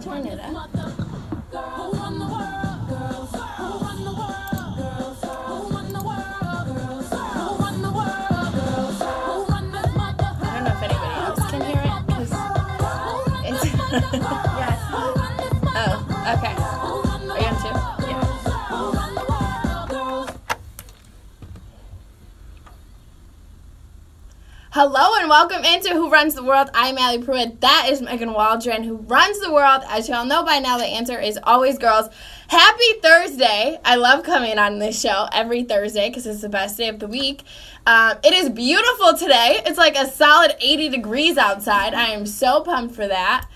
Turn it up. Yes. Oh, okay. Are you on two? Yeah. Hello and welcome into Who Runs the World. I'm Allie Pruitt. That is Megan Waldron. Who runs the world? As you all know by now, the answer is always girls. Happy Thursday. I love coming on this show every Thursday because it's the best day of the week. It is beautiful today. It's like a solid 80 degrees outside. I am so pumped for that.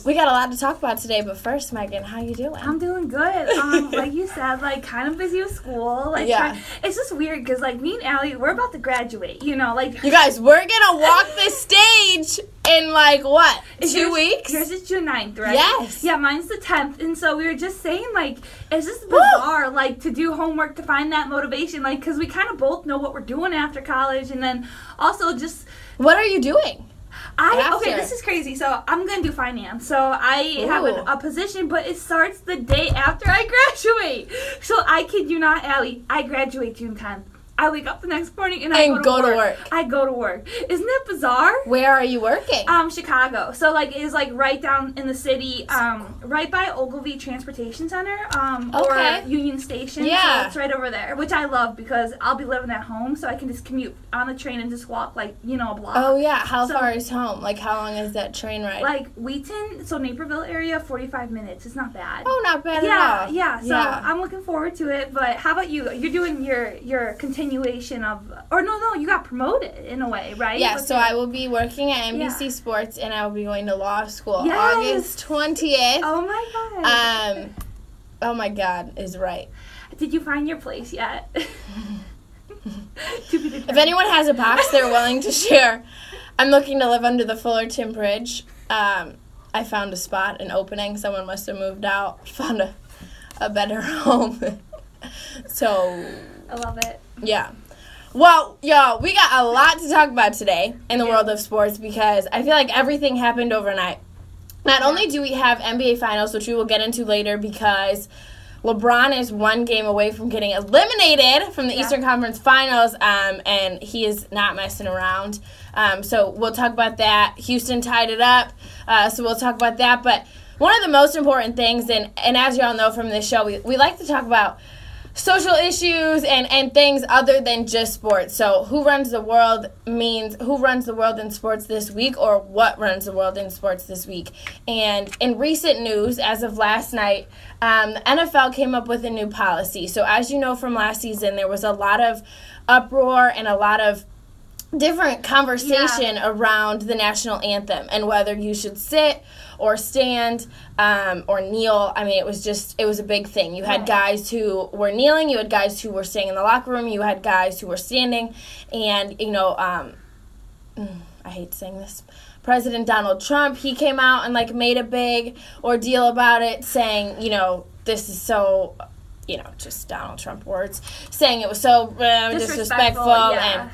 We got a lot to talk about today, but first, Megan, how you doing? I'm doing good. Like you said, like kind of busy with school. Like, yeah. It's just weird because like me and Allie, we're about to graduate. You know, like you guys, we're gonna walk the stage in like what? 2 weeks? Yours is June 9th, right? Yes. Yeah, mine's the 10th, and so we were just saying like it's just bizarre, like to do homework to find that motivation, like because we kind of both know what we're doing after college, and then also just what are you doing? Okay, this is crazy. So I'm going to do finance. So I have a position, but it starts the day after I graduate. So I kid you not, Allie, I graduate June 10th. I wake up the next morning and I go to work. I go to work. Isn't that bizarre? Where are you working? Chicago. So like it is like right down in the city, right by Ogilvy Transportation Center, or Union Station. Yeah. So it's right over there, which I love because I'll be living at home, so I can just commute on the train and just walk like a block. Oh yeah. How far is home? Like how long is that train ride? Like Wheaton, so Naperville area, 45 minutes. It's not bad. Oh, not bad at all. Yeah. So I'm looking forward to it. But how about you? You're doing your continuation of, or no, you got promoted in a way, right? Yeah, so I will be working at NBC Sports, and I will be going to law school August 20th. Oh my God. Oh my God is right. Did you find your place yet? If anyone has a box they're willing to share, I'm looking to live under the Fullerton Bridge. I found a spot, an opening. Someone must have moved out, found a better home. So I love it. Yeah. Well, y'all, we got a lot to talk about today in the world of sports because I feel like everything happened overnight. Not only do we have NBA Finals, which we will get into later because LeBron is one game away from getting eliminated from the Eastern Conference Finals, and he is not messing around. So we'll talk about that. Houston tied it up, so we'll talk about that. But one of the most important things, and as y'all know from this show, we like to talk about social issues and things other than just sports. So who runs the world means who runs the world in sports this week, or what runs the world in sports this week. And in recent news, as of last night, the NFL came up with a new policy. So as you know from last season, there was a lot of uproar and a lot of different conversation around the national anthem and whether you should sit or stand or kneel. I mean, it was a big thing. You had guys who were kneeling, you had guys who were staying in the locker room, you had guys who were standing, and I hate saying this, President Donald Trump, he came out and made a big ordeal about it, saying, this is so, just Donald Trump words, saying it was so disrespectful and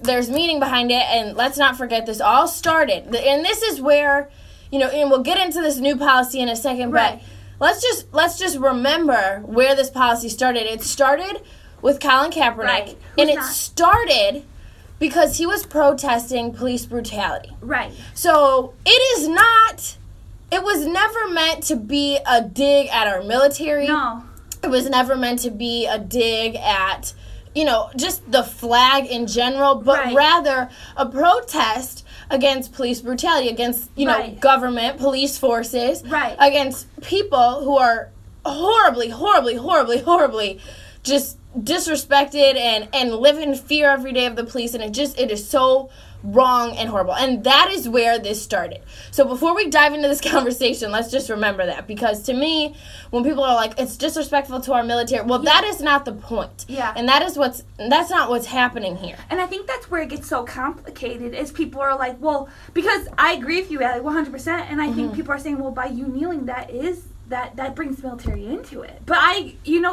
there's meaning behind it. And let's not forget, this all started, and this is where, and we'll get into this new policy in a second, but let's just remember where this policy started. It started with Colin Kaepernick, and it started because he was protesting police brutality. Right. So it was never meant to be a dig at our military. No. It was never meant to be a dig at, just the flag in general, but rather a protest against police brutality, against, government, police forces, against people who are horribly, horribly, horribly, horribly just disrespected and live in fear every day of the police, and it is so wrong and horrible. And that is where this started. So before we dive into this conversation, let's just remember that, because to me, when people are like, it's disrespectful to our military, well, that is not the point. Yeah. And that's not what's happening here. And I think that's where it gets so complicated, is people are like, well, because I agree with you, Allie, 100%, and I think people are saying, well, by you kneeling, that brings the military into it. But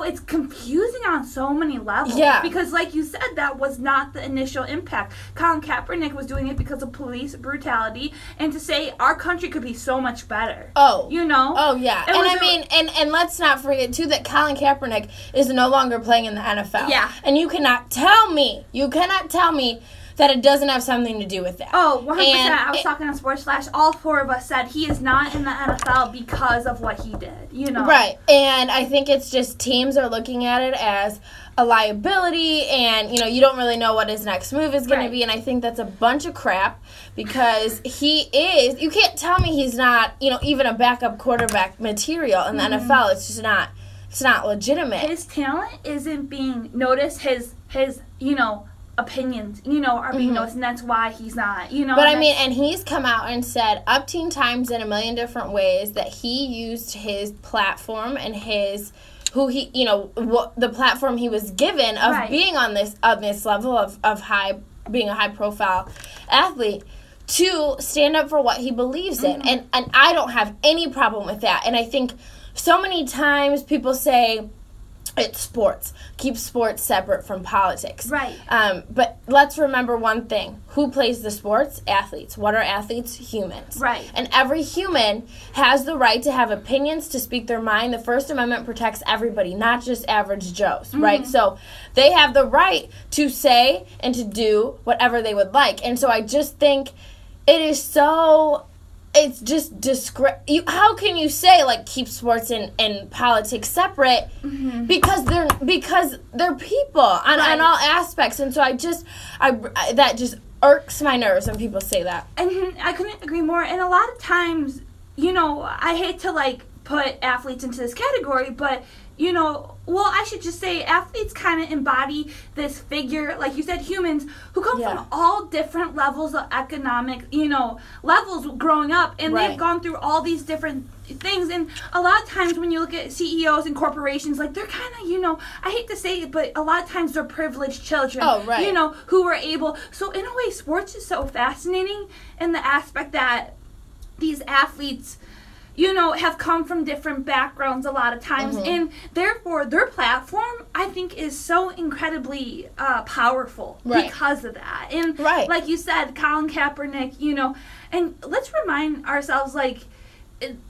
it's confusing on so many levels. Yeah. Because like you said, that was not the initial impact. Colin Kaepernick Kaepernick was doing it because of police brutality, and to say our country could be so much better. Oh. You know? Oh, yeah. And I mean, and let's not forget, too, that Colin Kaepernick is no longer playing in the NFL. Yeah. And you cannot tell me that it doesn't have something to do with that. Oh, 100%. I was talking on Sports Flash. All four of us said he is not in the NFL because of what he did, you know? Right. And I think it's just teams are looking at it as a liability, and, you know, you don't really know what his next move is going to be, and I think that's a bunch of crap because you can't tell me he's not, you know, even a backup quarterback material in the NFL. It's just not, it's not legitimate. His talent isn't being noticed. His you know, opinions, you know, are being noticed, and that's why he's not, you know. But I mean, and he's come out and said up teen times in a million different ways that he used his platform and the platform he was given of being on this level of being a high profile athlete to stand up for what he believes in. And I don't have any problem with that. And I think so many times people say, it's sports. Keep sports separate from politics. Right. But let's remember one thing. Who plays the sports? Athletes. What are athletes? Humans. Right. And every human has the right to have opinions, to speak their mind. The First Amendment protects everybody, not just average Joes, right? So they have the right to say and to do whatever they would like. And so I just think it is so... It's just how can you say, like, keep sports and politics separate because they're people on all aspects, and so that just irks my nerves when people say that. And I couldn't agree more. And a lot of times, you know, I hate to like put athletes into this category, but you know, well, I should just say athletes kind of embody this figure, like you said, humans who come from all different levels of economic, you know, levels growing up, and they've gone through all these different things. And a lot of times when you look at CEOs and corporations, like, they're kind of, you know, I hate to say it, but a lot of times they're privileged children, you know, who were able. So in a way, sports is so fascinating in the aspect that these athletes, you know, have come from different backgrounds a lot of times, and therefore their platform, I think, is so incredibly powerful because of that. And like you said, Colin Kaepernick, you know, and let's remind ourselves, like,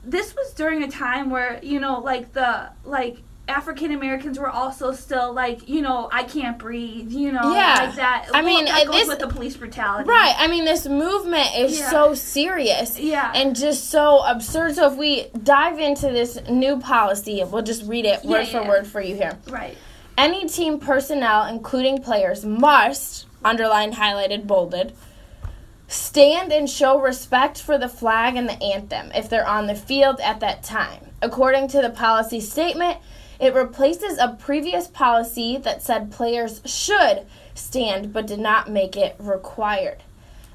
this was during a time where, you know, like African Americans were also still, like, you know, I can't breathe, you know, like that. I mean, that goes with the police brutality. Right. I mean, this movement is so serious and just so absurd. So if we dive into this new policy, we'll just read it word for word for you here. Right. Any team personnel, including players, must, underlined, highlighted, bolded, stand and show respect for the flag and the anthem if they're on the field at that time. According to the policy statement, it replaces a previous policy that said players should stand but did not make it required.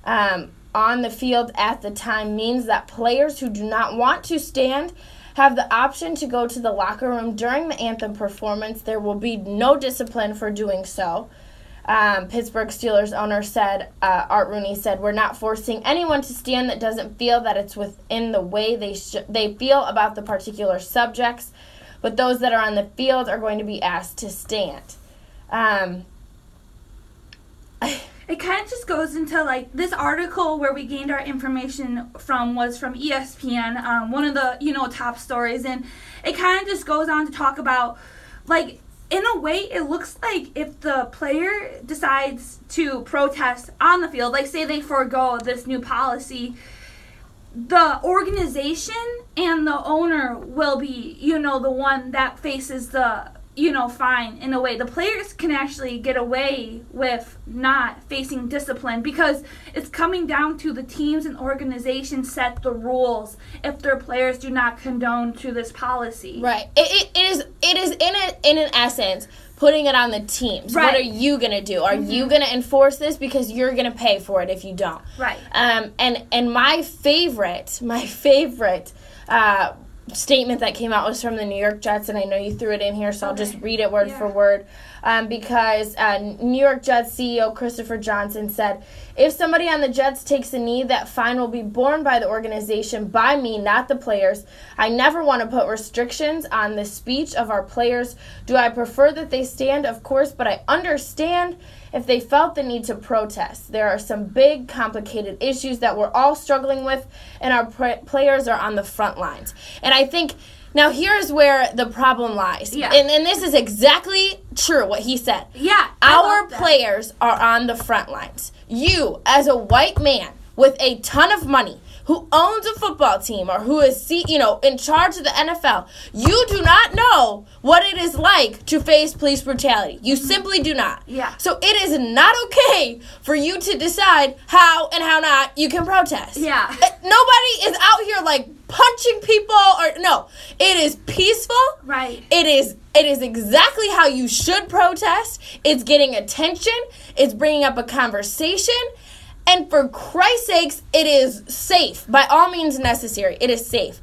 On the field at the time means that players who do not want to stand have the option to go to the locker room during the anthem performance. There will be no discipline for doing so. Pittsburgh Steelers owner said, Art Rooney said, "We're not forcing anyone to stand that doesn't feel that it's within the way they feel about the particular subjects. But those that are on the field are going to be asked to stand." It kind of just goes into, like, this article where we gained our information was from ESPN, one of the, you know, top stories, and it kind of just goes on to talk about, like, in a way, it looks like if the player decides to protest on the field, like, say they forego this new policy, the organization and the owner will be, you know, the one that faces the, you know, fine in a way. The players can actually get away with not facing discipline because it's coming down to the teams and organizations set the rules if their players do not condone to this policy. Right. It is in an essence putting it on the teams. Right. What are you going to do? Are you going to enforce this? Because you're going to pay for it if you don't. Right. And my favorite statement that came out was from the New York Jets, and I know you threw it in here, so I'll just read it word for word. Because New York Jets CEO Christopher Johnson said, "If somebody on the Jets takes a knee, that fine will be borne by the organization, by me, not the players. I never want to put restrictions on the speech of our players. Do I prefer that they stand? Of course, but I understand if they felt the need to protest. There are some big, complicated issues that we're all struggling with, and our players are on the front lines. And I think, now here's where the problem lies. Yeah. And this is exactly true, what he said. Yeah. Our players are on the front lines. You, as a white man with a ton of money, who owns a football team or who is in charge of the NFL, you do not know what it is like to face police brutality. You simply do not. Yeah. So it is not okay for you to decide how and how not you can protest. Yeah. Nobody is out here like punching people no. It is peaceful. Right. It is exactly how you should protest. It's getting attention. It's bringing up a conversation. And for Christ's sakes, it is safe. By all means necessary, it is safe.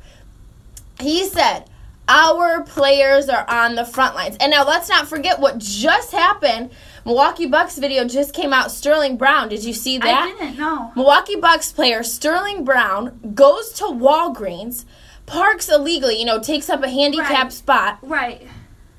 He said, our players are on the front lines. And now let's not forget what just happened. Milwaukee Bucks video just came out. Sterling Brown, did you see that? I didn't, no. Milwaukee Bucks player Sterling Brown goes to Walgreens, parks illegally, takes up a handicapped spot. Right.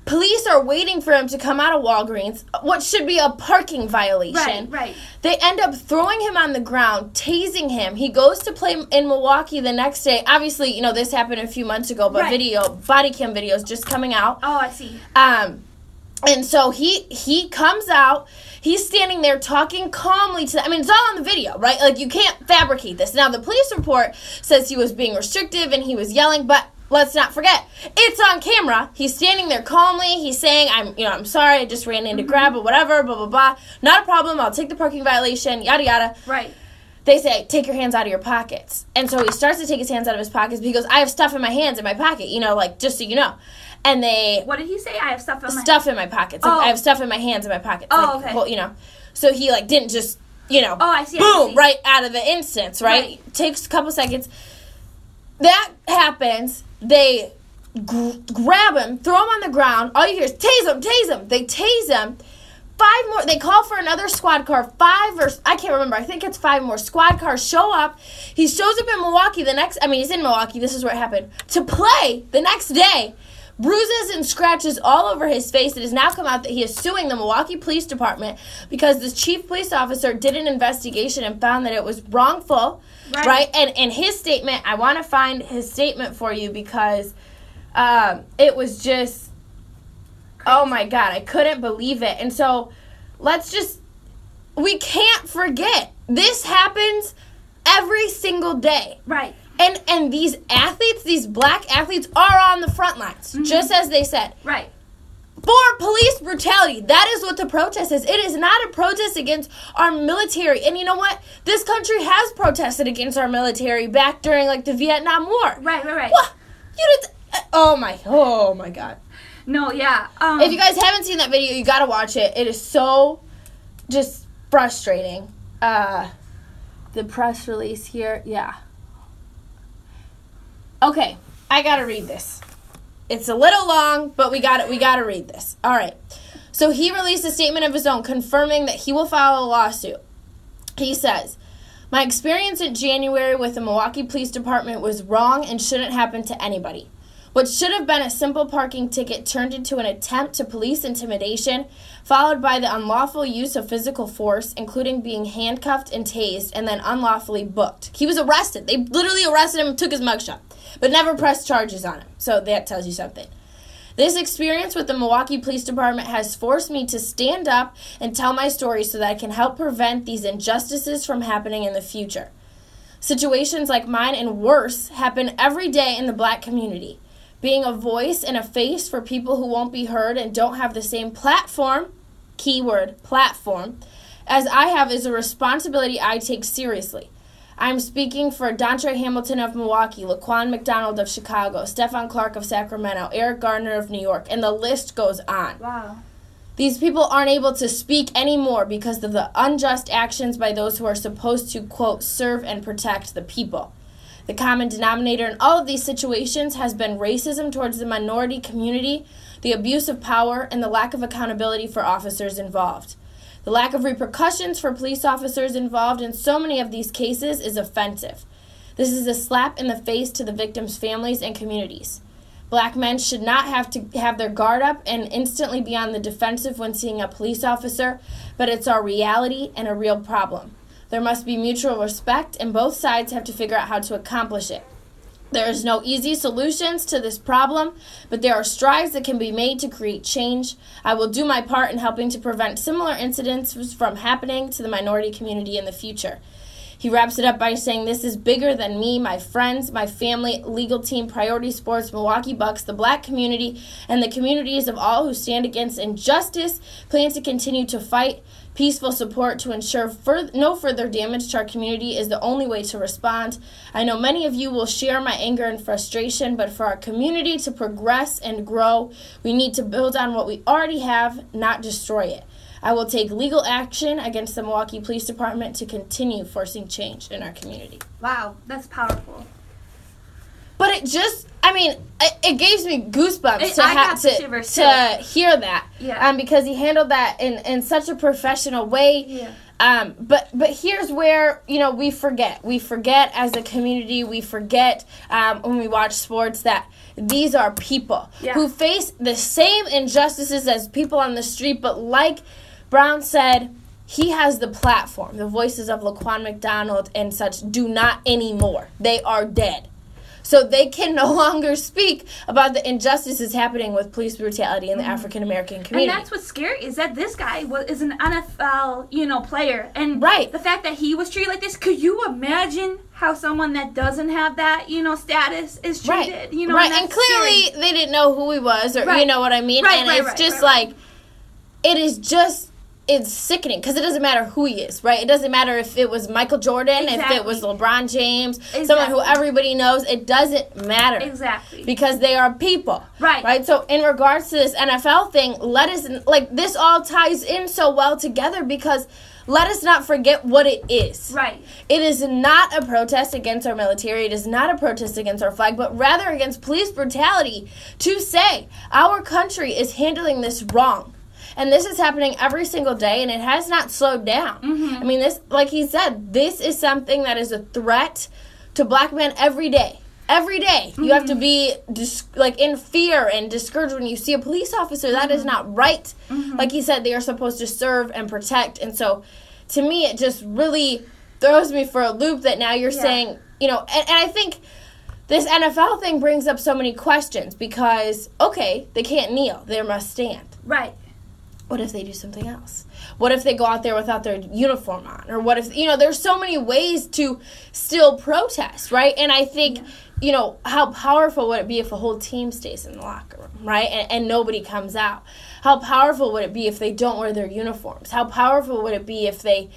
Police are waiting for him to come out of Walgreens, what should be a parking violation. Right. They end up throwing him on the ground, tasing him. He goes to play in Milwaukee the next day. Obviously, this happened a few months ago, but body cam videos just coming out. Oh, I see. And so he comes out. He's standing there talking calmly to them. I mean, it's all on the video, right? Like, you can't fabricate this. Now, the police report says he was being restrictive and he was yelling, but let's not forget, it's on camera. He's standing there calmly. He's saying, I'm sorry, I just ran in to grab or whatever, blah, blah, blah. Not a problem. I'll take the parking violation, yada, yada. Right. They say, take your hands out of your pockets. And so he starts to take his hands out of his pockets because I have stuff in my hands in my pocket, just so you know. And they... What did he say? I have stuff in my... Stuff in my pockets. Like, I have stuff in my hands in my pockets. Oh, like, okay. Well, so he, didn't just, Oh, I see. boom, right out of the instance, right? Takes a couple seconds. That happens. They grab him, throw him on the ground. All you hear is, tase him, tase him. They tase him. 5 more. They call for another squad car. I can't remember. I think it's 5 more. Squad cars show up. He shows up in Milwaukee he's in Milwaukee. This is where it happened. To play the next day. Bruises and scratches all over his face. It has now come out that he is suing the Milwaukee Police Department because the chief police officer did an investigation and found that it was wrongful. Right? And his statement, I want to find his statement for you because it was just, oh my God, I couldn't believe it. And so we can't forget, this happens every single day. Right. And these athletes, these black athletes, are on the front lines, just as they said. Right. For police brutality. That is what the protest is. It is not a protest against our military. And you know what? This country has protested against our military back during, the Vietnam War. Right. What? Oh my God. No, yeah. If you guys haven't seen that video, you got to watch it. It is so just frustrating. The press release here, yeah. Okay, I gotta read this. It's a little long, but we gotta read this. All right. So he released a statement of his own confirming that he will file a lawsuit. He says, my experience in January with the Milwaukee Police Department was wrong and shouldn't happen to anybody. What should have been a simple parking ticket turned into an attempt to police intimidation, followed by the unlawful use of physical force, including being handcuffed and tased, and then unlawfully booked. He was arrested. They literally arrested him and took his mugshot, but never pressed charges on him. So that tells you something. This experience with the Milwaukee Police Department has forced me to stand up and tell my story so that I can help prevent these injustices from happening in the future. Situations like mine and worse happen every day in the black community. Being a voice and a face for people who won't be heard and don't have the same platform, keyword platform, as I have is a responsibility I take seriously. I'm speaking for Dontre Hamilton of Milwaukee, Laquan McDonald of Chicago, Stephon Clark of Sacramento, Eric Gardner of New York, and the list goes on. Wow. These people aren't able to speak anymore because of the unjust actions by those who are supposed to, quote, serve and protect the people. The common denominator in all of these situations has been racism towards the minority community, the abuse of power, and the lack of accountability for officers involved. The lack of repercussions for police officers involved in so many of these cases is offensive. This is a slap in the face to the victims' families and communities. Black men should not have to have their guard up and instantly be on the defensive when seeing a police officer, but it's our reality and a real problem. There must be mutual respect, and both sides have to figure out how to accomplish it. There is no easy solutions to this problem, but there are strides that can be made to create change. I will do my part in helping to prevent similar incidents from happening to the minority community in the future. He wraps it up by saying, this is bigger than me, my friends, my family, legal team, Priority Sports, Milwaukee Bucks, the Black community, and the communities of all who stand against injustice. Plan to continue to fight. Peaceful support to ensure no further damage to our community is the only way to respond. I know many of you will share my anger and frustration, but for our community to progress and grow, we need to build on what we already have, not destroy it. I will take legal action against the Milwaukee Police Department to continue forcing change in our community. Wow, that's powerful. But it just, it gives me goosebumps to hear that. Yeah. Because he handled that in such a professional way. Yeah. But here's where, we forget. We forget as a community. We forget when we watch sports that these are people who face the same injustices as people on the street. But like Brown said, he has the platform. The voices of Laquan McDonald and such do not anymore. They are dead. So they can no longer speak about the injustices happening with police brutality in the African American community. And that's what's scary, is that this guy is an NFL, player. And the fact that he was treated like this, could you imagine how someone that doesn't have that, status is treated? Right. And clearly they didn't know who he was, or you know what I mean? It is just, it's sickening, because it doesn't matter who he is, right? It doesn't matter if it was Michael Jordan, if it was LeBron James, someone who everybody knows. It doesn't matter. Exactly. Because they are people. Right. So in regards to this NFL thing, this all ties in so well together, because let us not forget what it is. Right. It is not a protest against our military. It is not a protest against our flag, but rather against police brutality, to say our country is handling this wrong. And this is happening every single day, and it has not slowed down. Mm-hmm. This, like he said, this is something that is a threat to Black men every day. Every day. You have to be in fear and discouraged when you see a police officer. That is not right. Like he said, they are supposed to serve and protect. And so, to me, it just really throws me for a loop that now you're saying, and I think this NFL thing brings up so many questions, because, okay, they can't kneel. They must stand. Right. What if they do something else? What if they go out there without their uniform on? Or what if, there's so many ways to still protest, right? And I think, how powerful would it be if a whole team stays in the locker room, right? And nobody comes out? How powerful would it be if they don't wear their uniforms? How powerful would it be if they,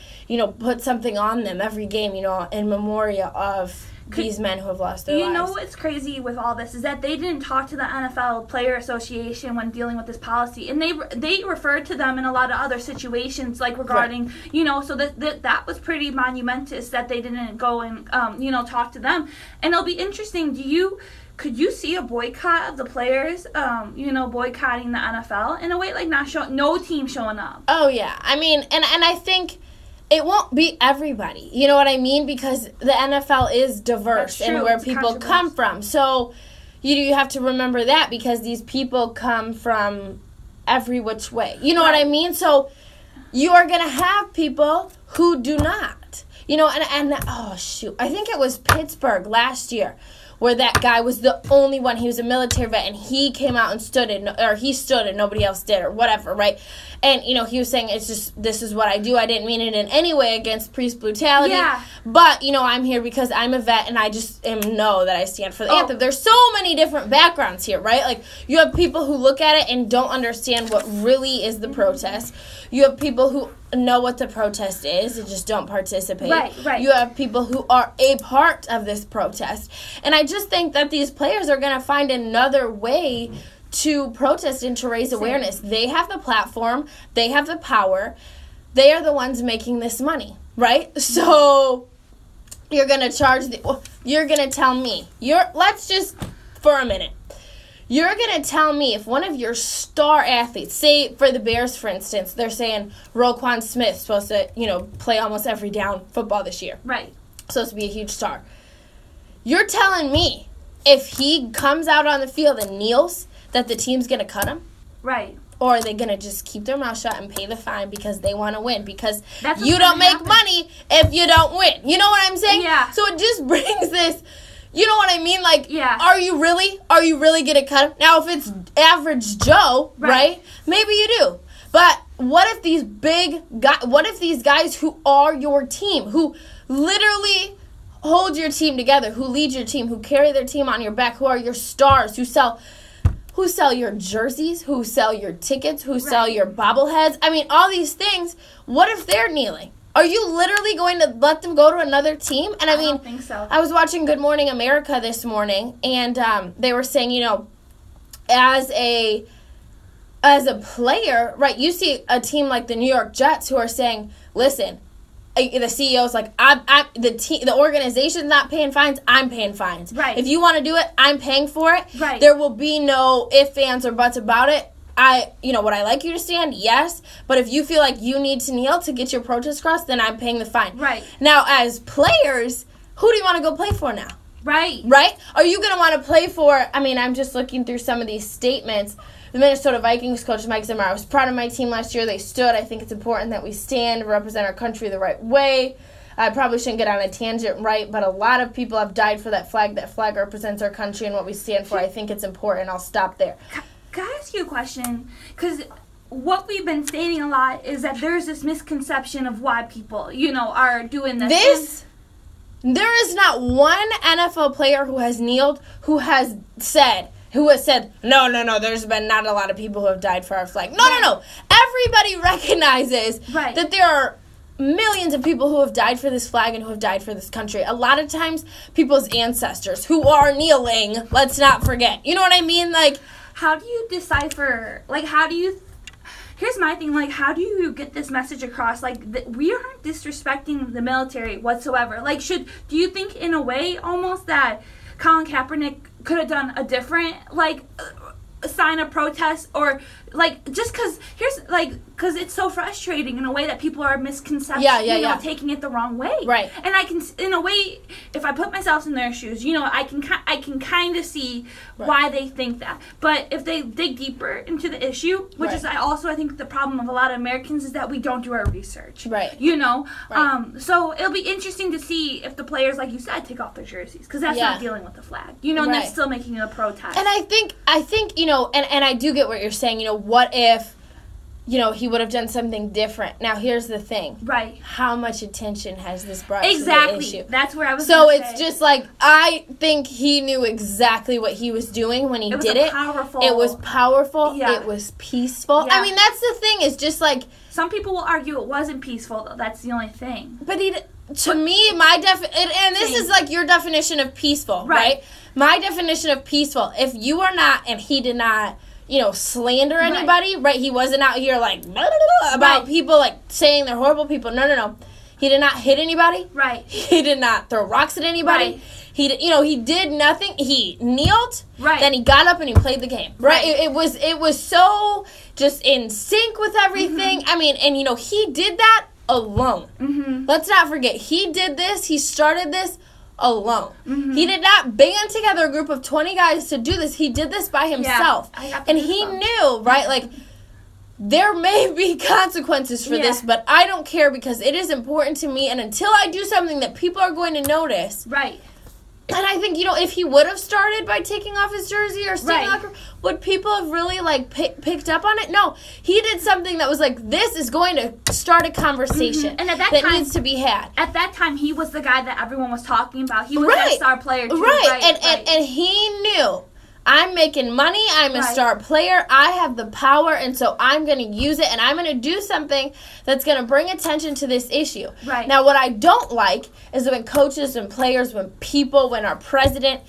put something on them every game, in memorial of these men who have lost their lives? You know what's crazy with all this is that they didn't talk to the NFL Player Association when dealing with this policy, and they referred to them in a lot of other situations, like regarding, so that was pretty monumentous that they didn't go and talk to them. And it'll be interesting. Could you see a boycott of the players, boycotting the NFL in a way, like no team showing up? Oh yeah, and I think it won't be everybody. You know what I mean? Because the NFL is diverse in where people come from. So you have to remember that, because these people come from every which way. You know what I mean? So you are going to have people who do not. I think it was Pittsburgh last year, where that guy was the only one. He was a military vet, and he came out and he stood and nobody else did, or whatever, right? And, he was saying, this is what I do. I didn't mean it in any way against police brutality. Yeah. But, I'm here because I'm a vet, and I just know that I stand for the anthem. There's so many different backgrounds here, right? Like, you have people who look at it and don't understand what really is the protest. You have people who know what the protest is and just don't participate. Right. You have people who are a part of this protest. And I just think that these players are going to find another way to protest and to raise awareness. They have the platform. They have the power. They are the ones making this money, right? So you're going to you're going to tell me, let's just, for a minute, you're going to tell me if one of your star athletes, say for the Bears, for instance, they're saying Roquan Smith's supposed to, play almost every down football this year. Right. Supposed to be a huge star. You're telling me if he comes out on the field and kneels, that the team's going to cut him? Right. Or are they going to just keep their mouth shut and pay the fine because they want to win? Because That's you don't make money if you don't win. You know what I'm saying? Yeah. So it just brings this, you know what I mean? Like, yeah. Are you really going to cut him? Now, if it's average Joe, right? Maybe you do. But what if these guys who are your team, who literally hold your team together, who lead your team, who carry their team on your back, who are your stars, who sell your jerseys, who sell your tickets, who sell your bobbleheads. I mean, all these things. What if they're kneeling? Are you literally going to let them go to another team? And I mean, don't think so. I was watching Good Morning America this morning, and they were saying, you know, as a player, right, you see a team like the New York Jets who are saying, listen, the CEO's like, the organization's not paying fines, I'm paying fines. Right. If you want to do it, I'm paying for it. Right. There will be no ifs, ands, or buts about it. Would I like you to stand? Yes. But if you feel like you need to kneel to get your protest across, then I'm paying the fine. Right. Now, as players, who do you want to go play for now? Right. Right? Are you going to want to play for, I'm just looking through some of these statements. The Minnesota Vikings coach, Mike Zimmer, I was proud of my team last year. They stood. I think it's important that we stand, represent our country the right way. I probably shouldn't get on a tangent, right? But a lot of people have died for that flag. That flag represents our country and what we stand for. I think it's important. I'll stop there. Can I ask you a question? Because what we've been stating a lot is that there's this misconception of why people, are doing this. There is not one NFL player who has kneeled who has said, no, there's been not a lot of people who have died for our flag. No. Everybody recognizes that there are millions of people who have died for this flag and who have died for this country. A lot of times, people's ancestors who are kneeling, let's not forget. You know what I mean? Like, how do you decipher, here's my thing, how do you get this message across? We aren't disrespecting the military whatsoever. Do you think in a way almost that Colin Kaepernick could have done a different, sign of protest, or just because it's so frustrating in a way that people are misconception, taking it the wrong way, right? And I can, in a way, if I put myself in their shoes, I can kind of see why they think that. But if they dig deeper into the issue, which is I think the problem of a lot of Americans is that we don't do our research, right? So it'll be interesting to see if the players, like you said, take off their jerseys, because that's not dealing with the flag, and that's still making it a protest. And I think and I do get what you're saying. What if, he would have done something different? Now, here's the thing. Right. How much attention has this brought exactly. to the issue? That's where I was So it's just I think he knew exactly what he was doing when he did it. It was powerful. Yeah. It was peaceful. Yeah. That's the thing. Is just some people will argue it wasn't peaceful, though. That's the only thing. But to me, and this is your definition of peaceful, right? My definition of peaceful, if you are not, and he did not, slander anybody, right? He wasn't out here blah, blah, blah, about people saying they're horrible people. No. He did not hit anybody. Right. He did not throw rocks at anybody. Right. He did nothing. He kneeled. Right. Then he got up and he played the game. Right. It was so just in sync with everything. Mm-hmm. And he did that alone. Mm-hmm. Let's not forget, he did this. He started this alone. Mm-hmm. He did not band together a group of 20 guys to do this. He did this by himself. Yeah, and he knew, right? There may be consequences for this, but I don't care because it is important to me. And until I do something that people are going to notice. Right. And I think, if he would have started by taking off his jersey or staying locker, would people have really, picked up on it? No. He did something that was this is going to start a conversation and at that time, needs to be had. At that time, he was the guy that everyone was talking about. He was that star player, too. Right. And he knew, I'm making money, I'm a star player, I have the power, and so I'm going to use it, and I'm going to do something that's going to bring attention to this issue. Right. Now, what I don't like is when coaches and players, when our president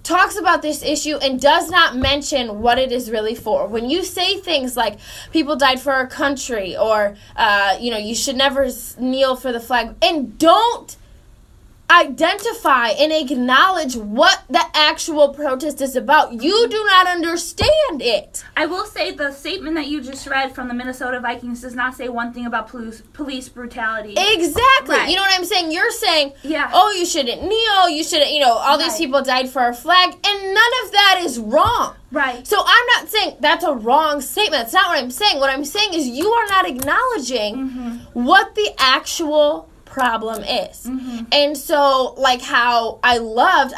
talks about this issue and does not mention what it is really for. When you say things like, people died for our country, or, you should never kneel for the flag, and don't identify and acknowledge what the actual protest is about. You do not understand it. I will say the statement that you just read from the Minnesota Vikings does not say one thing about police brutality. Exactly. Right. You know what I'm saying? You're saying, yeah. Oh, you shouldn't kneel, you shouldn't, all these people died for our flag, and none of that is wrong. Right. So I'm not saying that's a wrong statement. That's not what I'm saying. What I'm saying is you are not acknowledging what the actual problem is. And so, like how I loved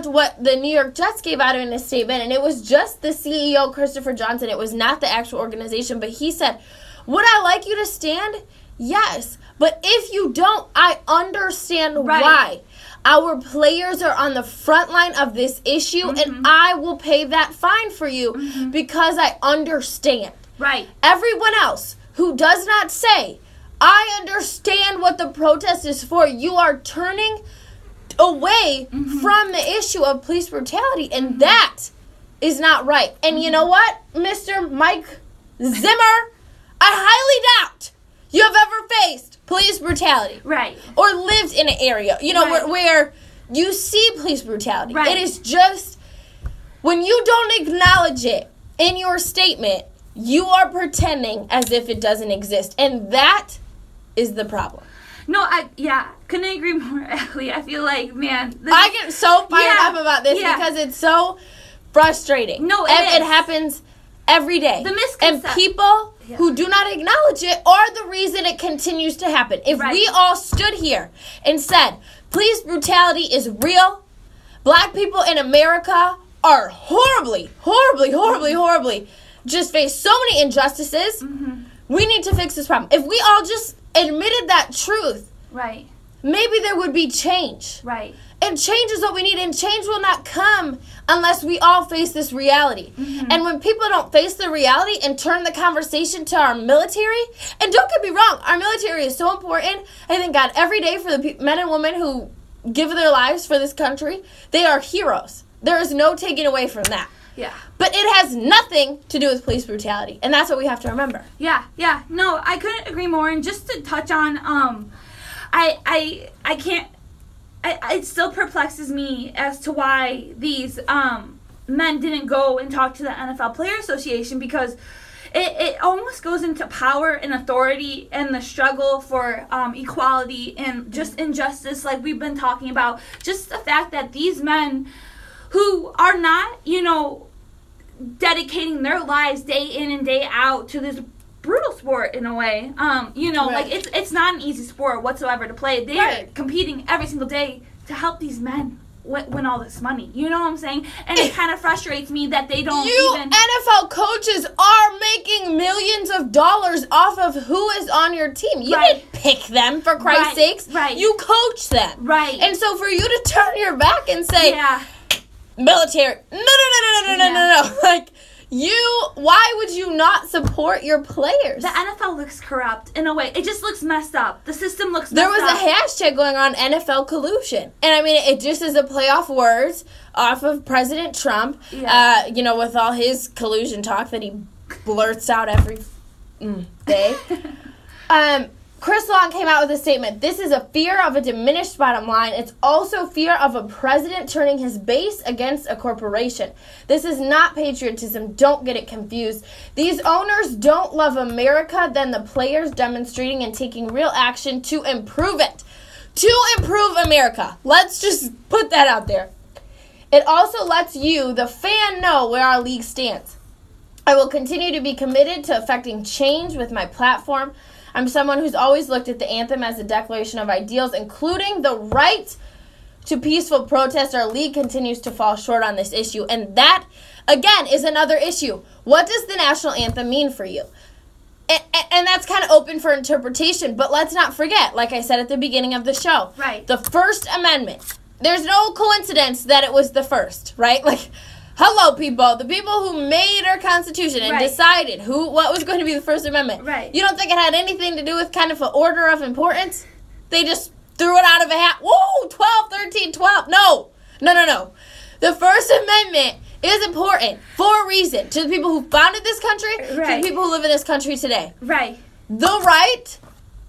what the New York Jets gave out in a statement, and it was just the CEO, Christopher Johnson. It was not the actual organization, but he said, would I like you to stand? Yes. But if you don't, I understand why. Our players are on the front line of this issue, and I will pay that fine for you because I understand. Right. Everyone else who does not say, I understand what the protest is for, you are turning away from the issue of police brutality, and that is not right. And you know what, Mr. Mike Zimmer? I highly doubt you have ever faced police brutality. Right. Or lived in an area, where you see police brutality. Right. It is just, when you don't acknowledge it in your statement, you are pretending as if it doesn't exist. And that is the problem. No, couldn't agree more, Allie. I feel like, man. I get so fired up about this because it's so frustrating. No, it happens every day. The misconception. And people who do not acknowledge it are the reason it continues to happen. If we all stood here and said, police brutality is real, black people in America are horribly just face so many injustices, we need to fix this problem. If we all just admitted that truth, maybe there would be change. Right. And change is what we need, and change will not come unless we all face this reality. And when people don't face the reality and turn the conversation to our military, and don't get me wrong, our military is so important. I thank God every day for the men and women who give their lives for this country. They are heroes. There is no taking away from that. Yeah. But it has nothing to do with police brutality, and that's what we have to remember. Yeah. No, I couldn't agree more. And just to touch on, I can't. It still perplexes me as to why these men didn't go and talk to the NFL Player Association, because it almost goes into power and authority and the struggle for equality and just injustice, like we've been talking about. Just the fact that these men who are not, dedicating their lives day in and day out to this brutal sport in a way, like it's not an easy sport whatsoever to play. They are competing every single day to help these men win all this money. You know what I'm saying? And it kind of frustrates me that they don't even... NFL coaches are making millions of dollars off of who is on your team. You didn't pick them, for Christ's sakes. Right. You coach them. Right. And so for you to turn your back and say, military, no. Like, why would you not support your players? The NFL looks corrupt in a way. It just looks messed up. The system looks messed up. up. There was a hashtag going on, NFL collusion. And I mean, it just is a play off words off of President Trump, with all his collusion talk that he blurts out every day. Chris Long came out with a statement. This is a fear of a diminished bottom line. It's also fear of a president turning his base against a corporation. This is not patriotism. Don't get it confused. These owners don't love America than the players demonstrating and taking real action to improve it. To improve America. Let's just put that out there. It also lets you, the fan, know where our league stands. I will continue to be committed to effecting change with my platform. I'm someone who's always looked at the anthem as a declaration of ideals, including the right to peaceful protest. Our league continues to fall short on this issue, and that, again, is another issue. What does the national anthem mean for you? And that's kind of open for interpretation, but let's not forget, like I said at the beginning of the show, the First Amendment. There's no coincidence that it was the first, right? Like, hello, people. The people who made our Constitution and decided what was going to be the First Amendment. Right. You don't think it had anything to do with kind of an order of importance? They just threw it out of a hat. Whoa, 12, 13, 12. No. The First Amendment is important for a reason to the people who founded this country, to the people who live in this country today. Right. The right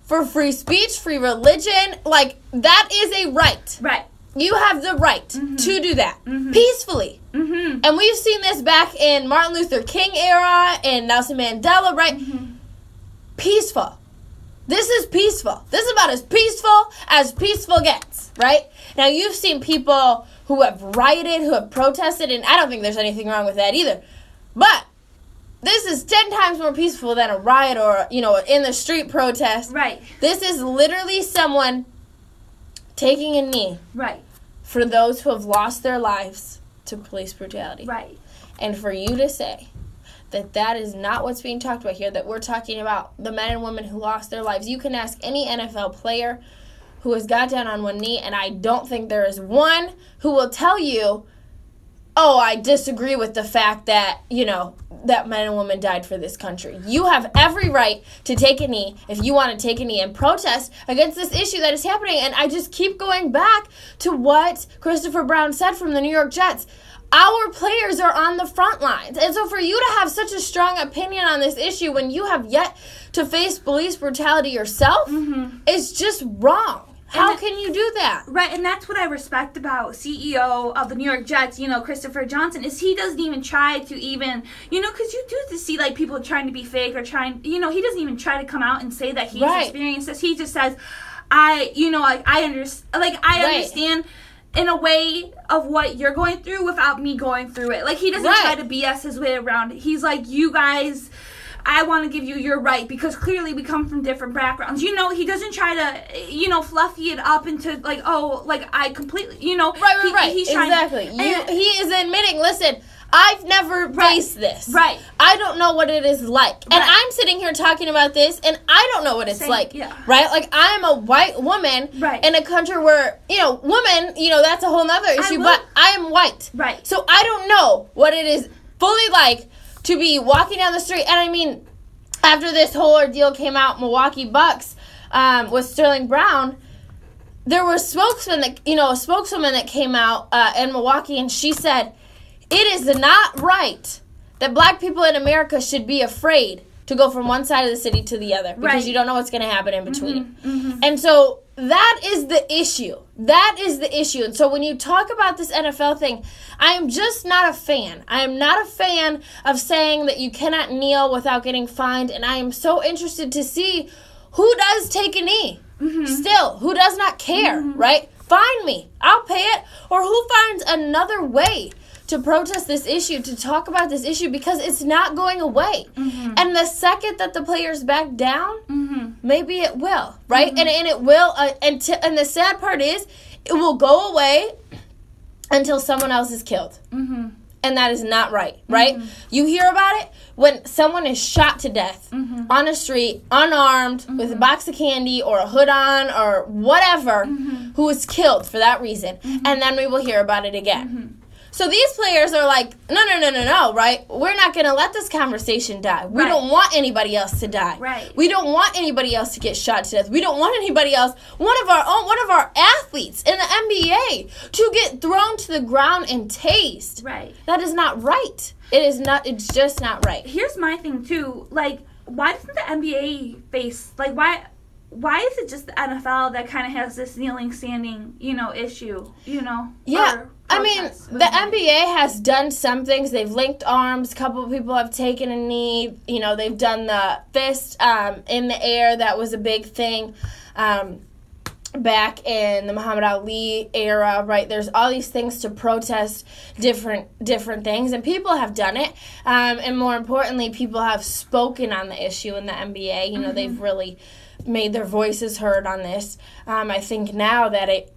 for free speech, free religion. Like, that is a right. Right. You have the right to do that peacefully. And we've seen this back in Martin Luther King era and Nelson Mandela, right? Peaceful. This is peaceful. This is about as peaceful gets, right? Now, you've seen people who have rioted, who have protested, and I don't think there's anything wrong with that either. But this is 10 times more peaceful than a riot or, in the street protest. Right. This is literally someone taking a knee. Right. For those who have lost their lives to police brutality. Right. And for you to say that is not what's being talked about here, that we're talking about the men and women who lost their lives. You can ask any NFL player who has got down on one knee, and I don't think there is one who will tell you, oh, I disagree with the fact that, that men and women died for this country. You have every right to take a knee if you want to take a knee and protest against this issue that is happening. And I just keep going back to what Christopher Brown said from the New York Jets. Our players are on the front lines. And so for you to have such a strong opinion on this issue when you have yet to face police brutality yourself is just wrong. How can you do that? Right, and that's what I respect about CEO of the New York Jets, Christopher Johnson, is he doesn't even try to even, because you do see, like, people trying to be fake or trying, he doesn't even try to come out and say that he's experienced this. He just says, I understand in a way of what you're going through without me going through it. Like, he doesn't try to BS his way around it. He's like, you guys, I want to give you your right because clearly we come from different backgrounds. He doesn't try to, fluffy it up into like, oh, like I completely, Right. He's trying, exactly. He is admitting, listen, I've never faced this. Right. I don't know what it is like. And I'm sitting here talking about this, and I don't know what it's like. Yeah. Right? Like, I am a white woman in a country where, women, that's a whole nother issue, but I am white. Right. So I don't know what it is fully like to be walking down the street. And I mean, after this whole ordeal came out, Milwaukee Bucks with Sterling Brown, there were a spokeswoman that came out in Milwaukee, and she said, it is not right that black people in America should be afraid to go from one side of the city to the other because you don't know what's going to happen in between. And so that is the issue. That is the issue. And so when you talk about this NFL thing, I am just not a fan. I am not a fan of saying that you cannot kneel without getting fined. And I am so interested to see who does take a knee. Still, who does not care, right? Fine me. I'll pay it. Or who finds another way to protest this issue, to talk about this issue, because it's not going away. And the second that the players back down, maybe it will, right? And it will, and the sad part is, it will go away until someone else is killed. And that is not right? You hear about it when someone is shot to death on a street, unarmed, with a box of candy or a hood on or whatever, who was killed for that reason. And then we will hear about it again. So these players are like, no, right? We're not going to let this conversation die. We don't want anybody else to die. Right. We don't want anybody else to get shot to death. We don't want anybody else, one of our athletes in the NBA, to get thrown to the ground and tased. Right. That is not right. It is not. It's just not right. Here's my thing too. Like, why doesn't the NBA face, like, why is it just the NFL that kind of has this kneeling, standing, issue, Yeah. I mean, the NBA has done some things. They've linked arms. A couple of people have taken a knee. They've done the fist in the air. That was a big thing back in the Muhammad Ali era, right? There's all these things to protest different things, and people have done it. And more importantly, people have spoken on the issue in the NBA. They've really made their voices heard on this. I think now that it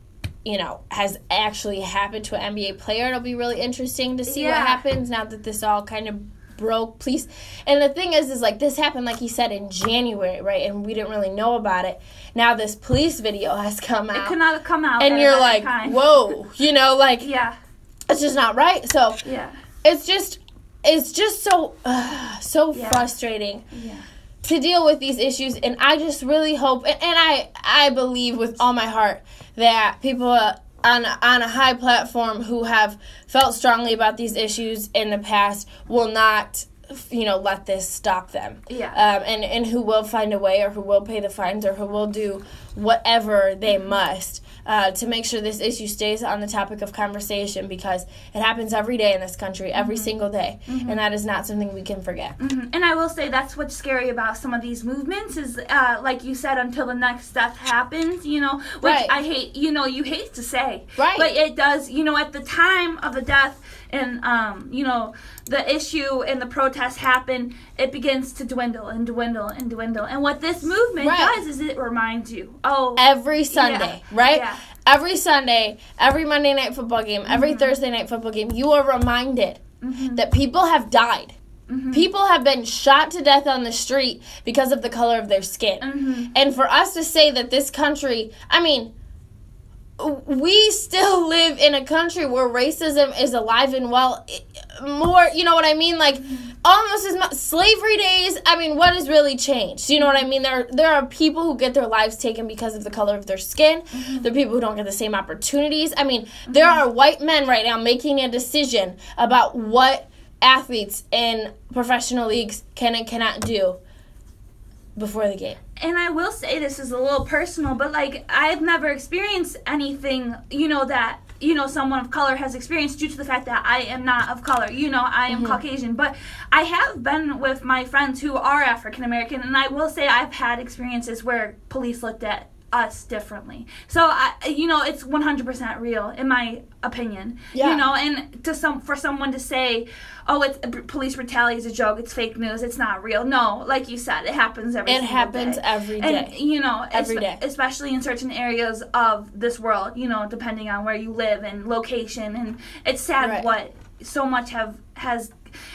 has actually happened to an NBA player, it'll be really interesting to see what happens now that this all kind of broke. Please. And the thing is like, this happened, like he said, in January, right? And we didn't really know about it. Now this police video has come out. It could not have come out. And you're like, whoa, yeah. It's just not right. So it's just so frustrating. Yeah. To deal with these issues, and I just really hope, and I believe with all my heart that people on a high platform who have felt strongly about these issues in the past will not let this stop them. Yeah. And who will find a way, or who will pay the fines, or who will do whatever they must to make sure this issue stays on the topic of conversation, because it happens every day in this country, every single day, and that is not something we can forget. And I will say that's what's scary about some of these movements is, like you said, until the next step happens, which right. I hate, you hate to say. Right. But it does, at the time of the death and, the issue and the protests happen, it begins to dwindle and dwindle and dwindle. And what this movement does is it reminds you, every Sunday, right? Yeah. Every Sunday, every Monday night football game, every Thursday night football game, you are reminded that people have died. People have been shot to death on the street because of the color of their skin. And for us to say that this country, we still live in a country where racism is alive and well, more, you know what I mean? Like, almost as much. Slavery days, what has really changed? You know what I mean? There are people who get their lives taken because of the color of their skin. There are people who don't get the same opportunities. There are white men right now making a decision about what athletes in professional leagues can and cannot do before the game. And I will say this is a little personal, but I've never experienced anything, that, someone of color has experienced due to the fact that I am not of color. I am Caucasian. But I have been with my friends who are African American, and I will say I've had experiences where police looked at us differently. So, it's 100% real, in my opinion. Yeah. And for someone to say, it's police brutality is a joke, it's fake news, it's not real. No, like you said, it happens every day. Every day. And, every day. Especially in certain areas of this world, depending on where you live and location. And it's sad what so much has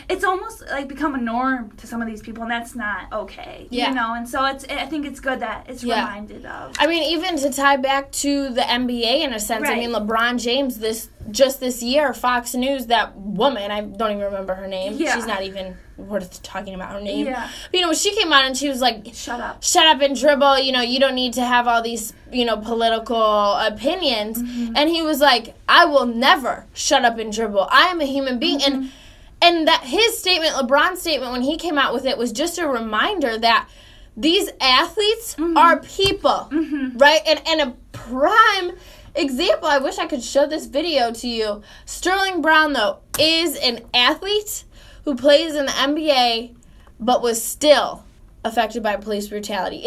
it's almost become a norm to some of these people, and that's not okay. And so I think it's good that it's reminded of. Even to tie back to the NBA in a sense. LeBron James this year, Fox News, that woman, I don't even remember her name. Yeah. She's not even worth talking about her name. Yeah. But, when she came on and she was like, shut up and dribble, you don't need to have all these, political opinions. And he was like, I will never shut up and dribble. I am a human being. And that his statement, LeBron's statement, when he came out with it, was just a reminder that these athletes are people, right? And a prime example, I wish I could show this video to you. Sterling Brown, though, is an athlete who plays in the NBA, but was still affected by police brutality.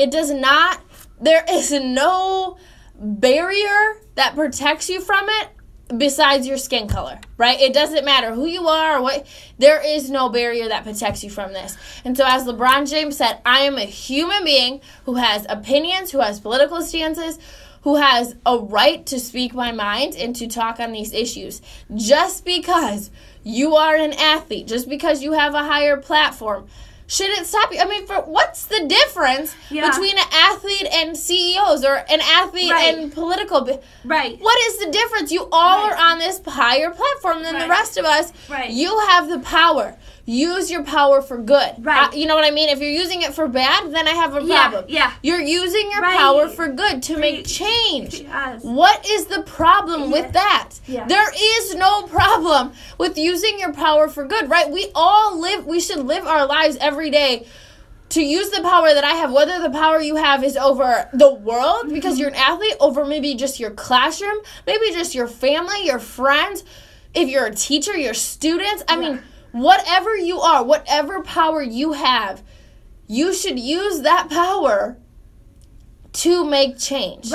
There is no barrier that protects you from it besides your skin color, right? It doesn't matter who you are or what. There is no barrier that protects you from this. And so as LeBron James said, I am a human being who has opinions, who has political stances, who has a right to speak my mind and to talk on these issues. Just because you are an athlete, just because you have a higher platform, shouldn't stop you. What's the difference between an athlete and CEOs or an athlete and political? What is the difference? You all are on this higher platform than the rest of us. You have the power. Use your power for good. You know what I mean? If you're using it for bad, then I have a problem. You're using your power for good to make change. What is the problem with that? There is no problem with using your power for good, right? We should live our lives every day to use the power that I have, whether the power you have is over the world because you're an athlete, over maybe just your classroom, maybe just your family, your friends, if you're a teacher, your students. Whatever you are, whatever power you have, you should use that power to make change.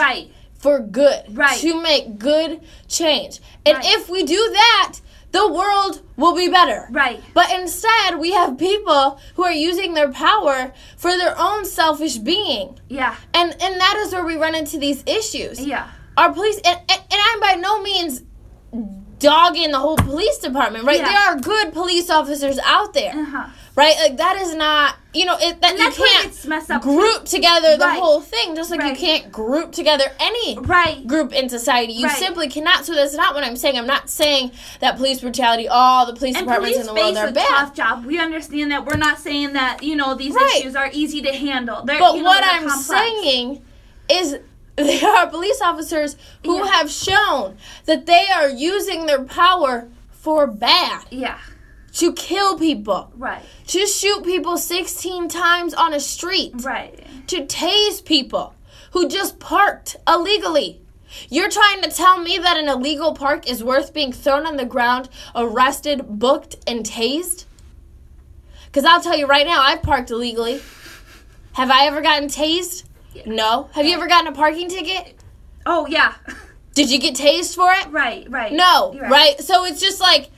For good. To make good change. And if we do that, the world will be better. But instead, we have people who are using their power for their own selfish being. And that is where we run into these issues. Our police, and I'm by no means dogging the whole police department, right? There are good police officers out there, right? That is not, you can't group together the whole thing, just like you can't group together any group in society. You simply cannot. So that's not what I'm saying. I'm not saying that police brutality, all the police departments in the world are bad. Police face a tough job. We understand that. We're not saying that, these issues are easy to handle. But what I'm saying is, there are police officers who have shown that they are using their power for bad. to kill people. Right. To shoot people 16 times on a street. Right. To tase people who just parked illegally. You're trying to tell me that an illegal park is worth being thrown on the ground, arrested, booked, and tased? Because I'll tell you right now, I've parked illegally. Have I ever gotten tased? No. Have you ever gotten a parking ticket? Oh, yeah. Did you get tased for it? Right. No, right? So it's just like,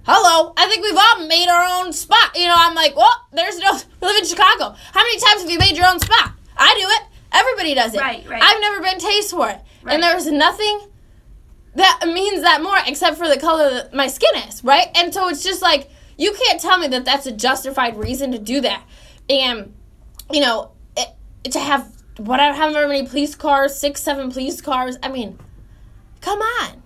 hello, I think we've all made our own spot. I'm like, well, we live in Chicago. How many times have you made your own spot? I do it. Everybody does it. Right. I've never been tased for it. Right. And there's nothing that means that more except for the color that my skin is, right? And so it's just like, you can't tell me that that's a justified reason to do that. And, to have however many police cars, 6, 7 police cars, I mean, come on.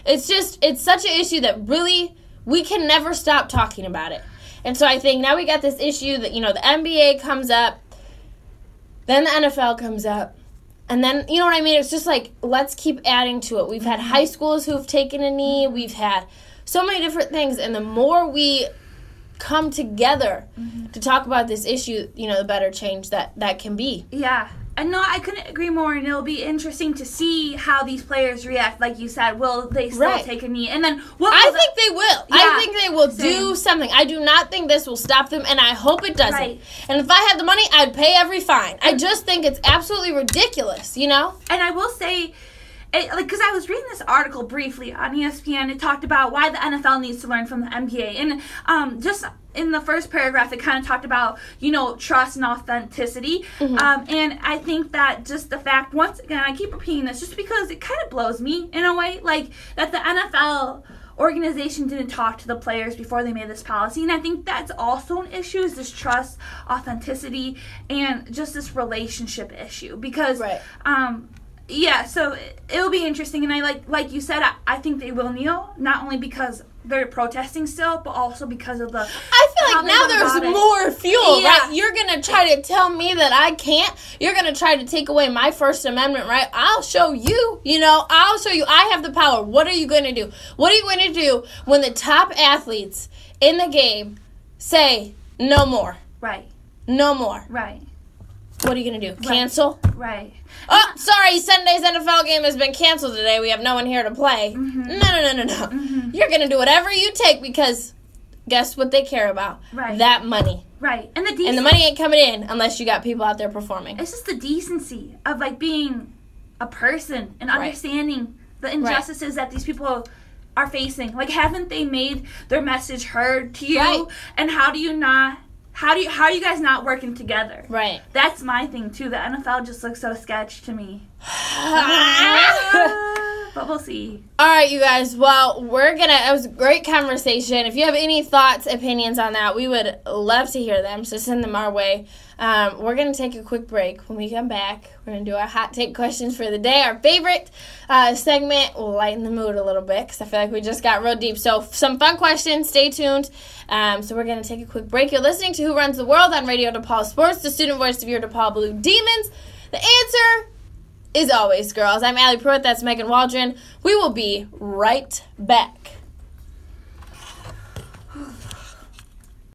It's such an issue that really, we can never stop talking about it. And so I think now we got this issue that, the NBA comes up, then the NFL comes up, and then, you know what I mean? It's just like, let's keep adding to it. We've had high schools who've taken a knee. We've had so many different things. And the more we come together to talk about this issue, the better change that can be. Yeah. And no, I couldn't agree more. And it'll be interesting to see how these players react. Like you said, will they still take a knee? And then I think they will. Yeah, I think they will do something. I do not think this will stop them, and I hope it doesn't. Right. And if I had the money, I'd pay every fine. I just think it's absolutely ridiculous, And I will say, because I was reading this article briefly on ESPN, it talked about why the NFL needs to learn from the NBA. And just in the first paragraph, it kind of talked about, trust and authenticity. And I think that just the fact, once again, I keep repeating this just because it kind of blows me in a way, like that the NFL organization didn't talk to the players before they made this policy. And I think that's also an issue, is this trust, authenticity, and just this relationship issue. Because, so it'll be interesting. And I like you said, I think they will kneel, not only because they're protesting still, but also because of the... I feel like now there's more fuel, right? You're going to try to tell me that I can't. You're going to try to take away my First Amendment right. I'll show you, I'll show you. I have the power. What are you going to do? What are you going to do when the top athletes in the game say, no more? Right. No more. Right. What are you going to do? Cancel? Right. Oh, sorry, Sunday's NFL game has been canceled today. We have no one here to play. No. You're going to do whatever you take because guess what they care about? Right. That money. Right. And the money ain't coming in unless you got people out there performing. It's just the decency of, being a person and understanding the injustices that these people are facing. Haven't they made their message heard to you? Right. And how are you guys not working together? Right. That's my thing too. The NFL just looks so sketch to me. But we'll see. All right, you guys. Well, it was a great conversation. If you have any thoughts, opinions on that, we would love to hear them. So send them our way. We're going to take a quick break. When we come back, we're going to do our hot take questions for the day. Our favorite segment will lighten the mood a little bit because I feel like we just got real deep. So some fun questions. Stay tuned. So we're going to take a quick break. You're listening to Who Runs the World on Radio DePaul Sports, the student voice of your DePaul Blue Demons. The answer is always girls. I'm Allie Pruitt. That's Megan Waldron. We will be right back.